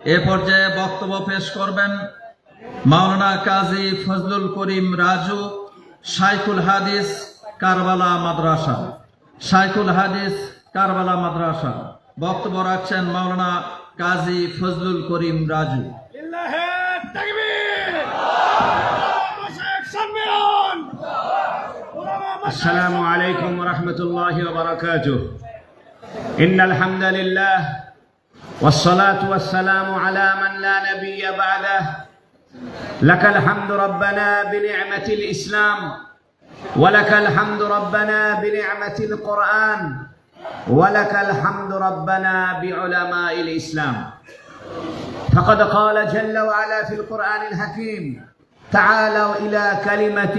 এ পর্যায়ে বক্তব্য পেশ করবেন মাওলানা কাজী ফজলুল করিম রাজু, শাইখুল হাদিস কারবালা মাদ্রাসা। শাইখুল হাদিস কারবালা মাদ্রাসা বক্তব্য রাখছেন মাওলানা কাজী ফজলুল করিম রাজু। السلام عليكم ورحمة الله وبركاته. إن الحمد لله والصلاة والسلام على من لا نبي بعده. لك الحمد ربنا بنعمة الإسلام، ولك الحمد ربنا بنعمة القرآن، ولك الحمد ربنا بعلماء الإسلام. فقد قال جل وعلا في القرآن الحكيم: تعالوا إلى كلمة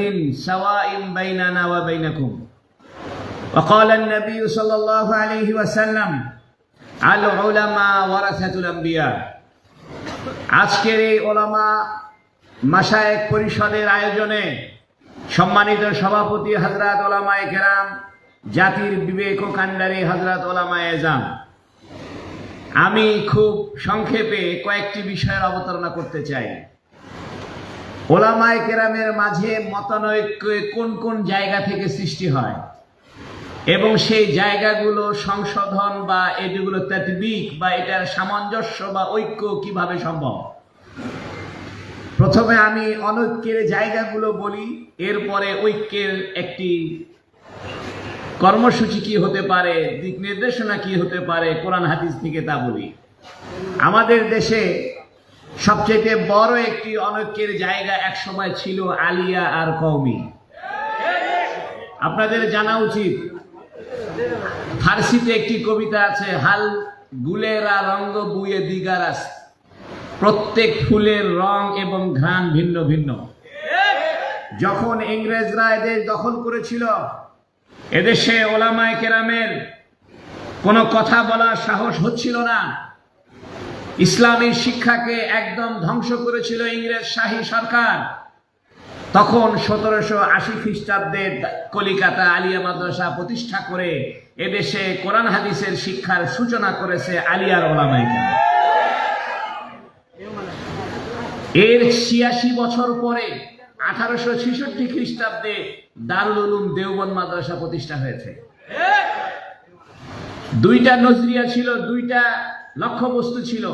سواء بيننا وبينكم. وقال النبي صلى الله عليه وسلم: العلماء ورثة الأنبياء. আজকের এই ওলামা মাশায়েখ পরিষদের আয়োজনে সম্মানিত সভাপতি হযরত ওলামায়ে কেরাম, জাতির বিবেক ও কান্ডারি হযরত ওলামায়ে আযম, আমি খুব সংক্ষেপে কয়েকটি বিষয়ের অবতারণা করতে চাই। ওলামায়ে কেরামের মাঝে মতানৈক্য কোন কোন জায়গা থেকে সৃষ্টি হয় এবং সেই জায়গাগুলো সংশোধন বা এগুলো তাতবিক বা এটার সামঞ্জস্য বা ঐক্য কিভাবে সম্ভব। প্রথমে আমি অনৈক্যের জায়গাগুলো বলি, এরপরে ঐক্যের একটি কর্মসূচি কি হতে পারে, দিক নির্দেশনা কি হতে পারে কোরআন হাদিস থেকে তা বলি। আমাদের দেশে সবচেয়ে বড় একটি অনৈক্যের জায়গা একসময় ছিল আলিয়া আর কওমি। আপনাদের জানা উচিত, ফার্সিতে একটি কবিতা আছে, হাল গুলেরা রঙ্গ বুয়ে দিগারাস, প্রত্যেক ফুলের রং এবং ঘ্রাণ ভিন্ন ভিন্ন। যখন ইংরেজরা এদেশ দখল করেছিল, এদেশে ওলামায়ে কেরামের কোনো কথা বলার সাহস হচ্ছিল না। ইসলামী শিক্ষাকে একদম ধ্বংস করেছিল ইংরেজ শাহী সরকার। তখন 1780 খ্রিস্টাব্দে কলিকাতা আলিয়া মাদ্রাসা প্রতিষ্ঠা করে এদেশে কোরআন হাদিসের শিক্ষার সূচনা করেছে আলিয়ার ওলামায়ে কেরাম। এর 86 বছর পরে 1866 খ্রিস্টাব্দে দারুল উলুম দেওবন্দ মাদ্রাসা প্রতিষ্ঠা হয়েছে। দুইটা নজরিয়া ছিল, দুইটা লক্ষ্যবস্তু ছিল,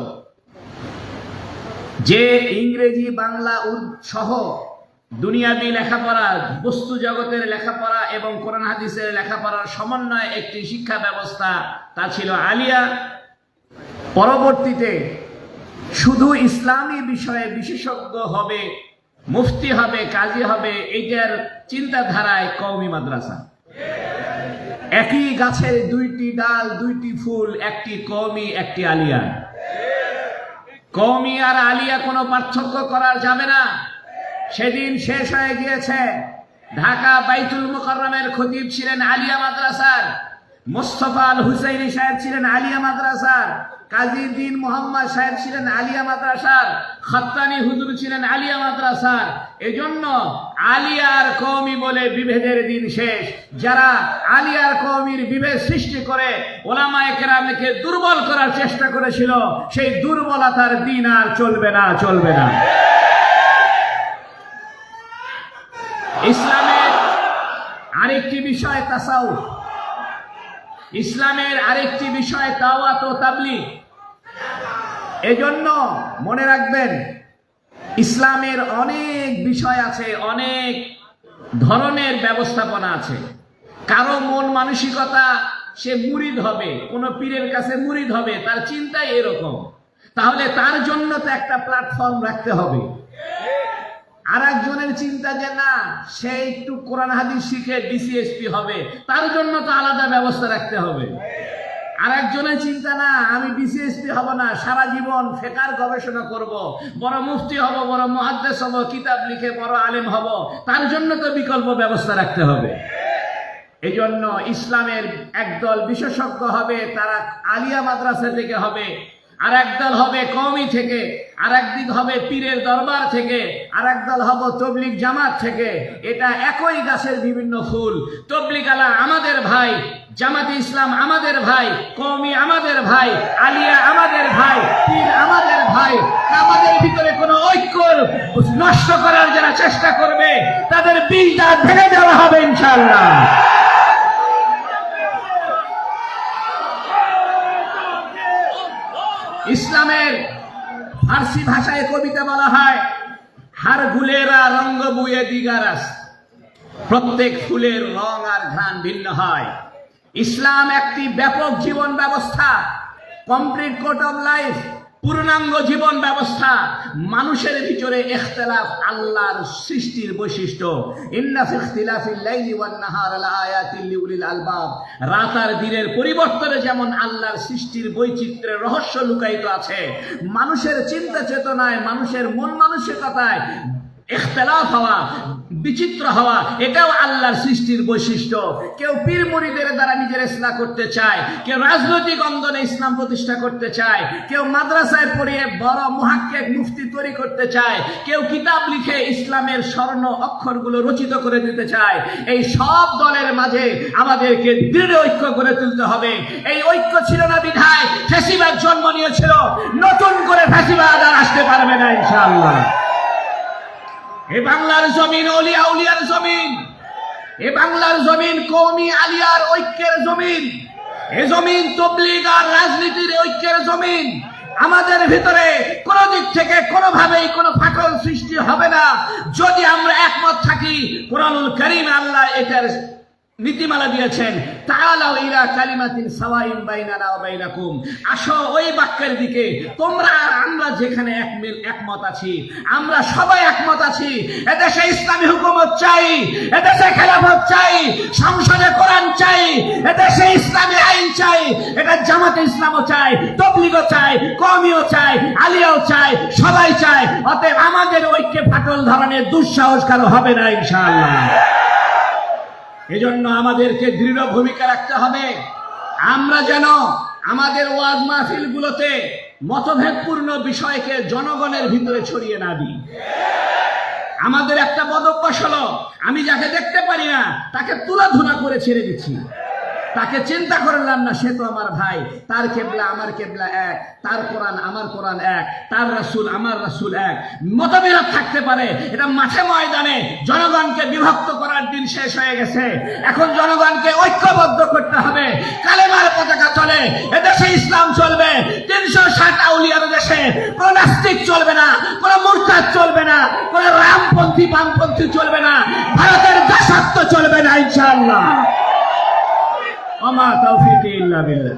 যে ইংরেজি বাংলা সহ দুনিয়াবি লেখাপড়া, বস্তু জগতের লেখাপড়া এবং কোরআন হাদিসের লেখাপড়ার সমন্বয়ে একটি শিক্ষা ব্যবস্থা, তা ছিল আলিয়া। পরবর্তীতে শুধু ইসলামী বিষয়ে বিশেষজ্ঞ হবে, মুফতি হবে, কাজী হবে, এইটার চিন্তাধারায় কওমি মাদ্রাসা। একই গাছের দুইটি ডাল, দুইটি ফুল, একটি কওমি, একটি আলিয়া। কওমি আর আলিয়া কোনো পার্থক্য করা যাবে না। সেদিন শেষ হয়ে গিয়েছে। ঢাকা বাইতুল মুকাররমের খতিব ছিলেন আলিয়া মাদ্রাসার, মোস্তফা আল হুসাইনি সাহেব ছিলেন আলিয়া মাদ্রাসার, কাজী দ্বীন মোহাম্মদ সাহেব ছিলেন আলিয়া মাদ্রাসার, খাত্তানি হুজুর ছিলেন আলিয়া মাদ্রাসার। এজন্য আলিয়া আর কওমি বলে বিভেদের দিন শেষ। যারা আলিয়া আর কওমির বিভেদ সৃষ্টি করে ওলামায়ে কেরামকে দুর্বল করার চেষ্টা করেছিল, সেই দুর্বলতার দিন আর চলবে না, চলবে না। ইসলামের আরেকটি বিষয় তাসাউফ, ইসলামের আরেকটি বিষয় দাওয়াত ও তাবলীগ। এজন্য মনে রাখবেন, ইসলামের অনেক বিষয় আছে, অনেক ধরনের ব্যবস্থাপনা আছে। কারো মন মানসিকতা, সে মুরিদ হবে, কোন পীরের কাছে মুরিদ হবে, তার চিন্তাই এরকম, তাহলে তার জন্য তো একটা প্ল্যাটফর্ম রাখতে হবে। আর একজনের চিন্তা যে না, সে একটু কোরআন হাদিস শিখে ডিসিএসপি হবে, তার জন্য তো আলাদা ব্যবস্থা রাখতে হবে। আর একজনের চিন্তা না, আমি ডিসিএসপি হব না, সারা জীবন ফিকহের গবেষণা করব, বড় মুফতি হব, বড় মুহাদ্দিস হব, কিতাব লিখে বড় আলেম হব, তার জন্য তো বিকল্প ব্যবস্থা রাখতে হবে। এই জন্য ইসলামের একদল বিশেষজ্ঞ হবে, তারা আলিয়া মাদ্রাসা থেকে হবে, আর একদল হবে কওমি থেকে, আর একদিক হবে পীরের দরবার থেকে, আর একদল হবে তবলিগ জামাত থেকে। এটা একই গাছের বিভিন্ন ফুল। তবলিগ আলা আমাদের ভাই, জামাতে ইসলাম আমাদের ভাই, কওমি আমাদের ভাই, আলিয়া আমাদের ভাই, পীর আমাদের ভাই। আমাদের ভিতরে কোনো ঐক্য নষ্ট করার যারা চেষ্টা করবে তাদের বীজটা ভেঙে দেওয়া হবে ইনশাআল্লাহ। ইসলামের ফার্সি ভাষায় কবিতা বলা হয়, হার গুলেরা রঙ্গ বুয়ে দিগারাস, প্রত্যেক ফুলের রং আর ঘ্রাণ ভিন্ন হয়। ইসলাম একটি ব্যাপক জীবন ব্যবস্থা, কমপ্লিট কোড অফ লাইফ, পূর্ণাঙ্গ জীবন ব্যবস্থা। মানুষের ভিতরে ইখতিলাফ আল্লাহর সৃষ্টির বৈশিষ্ট্য। ইন্না ফি ইখতিলাফিল লাইলি ওয়ান নাহার লাআয়াতিন লিউলিল আলবাব। রাত আর দিনের পরিবর্তনে যেমন আল্লাহর সৃষ্টির বৈচিত্র্যের রহস্য লুকায়িত আছে, মানুষের চিন্তা চেতনায়, মানুষের মন মানসিকতায় ইখতিলাফ হওয়া, বিচিত্র হওয়া, এটাও আল্লাহর সৃষ্টির বৈশিষ্ট্য। কেউ পীর মুরিদের দ্বারা নিজের ইসলাম করতে চায়, কেউ রাজনৈতিক অঙ্গনে ইসলাম প্রতিষ্ঠা করতে চায়, কেউ মাদ্রাসায় পড়িয়ে বড় মুহাক্কিক মুফতি তৈরি করতে চায়, কেউ কিতাব লিখে ইসলামের স্বর্ণ অক্ষরগুলো রচিত করে দিতে চায়। এই সব দলের মাঝে আমাদেরকে দৃঢ় ঐক্য করে তুলতে হবে। এই ঐক্য ছিল না বিধায় ফ্যাসিবাদ জন্ম নিয়েছিল। নতুন করে ফ্যাসিবাদ আর আসতে পারবে না ইনশাআল্লাহ। এ বাংলার জমিন অলিয়া উলিয়ার জমিন, এ বাংলার জমিন কওমি আলিয়ার ঐক্যের জমিন, এ জমিন তবলিগ আর রাজনীতির ঐক্যের জমিন। আমাদের ভিতরে কোন দিক থেকে কোনোভাবেই কোনো ফাটল সৃষ্টি হবে না যদি আমরা একমত থাকি। কুরআনুল কারীম আল্লাহ এটার নীতিমালা দিয়েছেন, তাআলাউ ইলা কালিমাতিন সাওয়াইন বাইনানা ওয়া বাইনাকুম। আসো ওই বাক্যের দিকে, তোমরা আর আমরা যেখানে একমত আছি, আমরা সবাই একমত আছি। এদেশে ইসলামী হুকুমত চাই, এদেশে খেলাফত চাই, সংসদে কোরআন চাই, এদেশে ইসলামী আইন চাই। এটা জামাতে ইসলামও চাই, তবলিগও চাই, কওমিও চাই, আলিয়াও চাই, সবাই চাই। অতএব আমাদের ঐক্যে ফাটল ধরনের দুঃসাহস কারো হবে না ইনশাআল্লাহ। এজন্য আমাদেরকে দৃঢ় ভূমিকা রাখতে হবে। আমরা যেন আমাদের ওয়াজ মাহফিলগুলোতে মতভেদপূর্ণ বিষয়কে জনগণের ভিতরে ছড়িয়ে না দিই। আমাদের একটা বদভ্যাস হলো, আমি যাকে দেখতে পারি না তাকে তুলাধুলা করে ছেড়ে দিচ্ছি। তাকে চিন্তা করলাম না, সে তো আমার ভাই, তার কেবলা আমার কেবলা এক, তার কোরআন আমার কোরআন এক, তার রাসূল আমার রাসূল এক। মতবিরোধ থাকতে পারে, এটা মাঠে ময়দানে জনগণকে বিভক্ত করার দিন শেষ হয়ে গেছে। এখন জনগণকে ঐক্যবদ্ধ করতে হবে। কালেমার পতাকা চলে, এদেশে ইসলাম চলবে। 360 আউলিয়ার দেশে কোন নাস্তিক চলবে না, কোন মুরতাদ চলবে না, কোন রামপন্থী বামপন্থী চলবে না, ভারতের দাসত্ব চলবে না ইনশাআল্লাহ। ওমা তাওফীকি ইল্লা বিল্লাহ।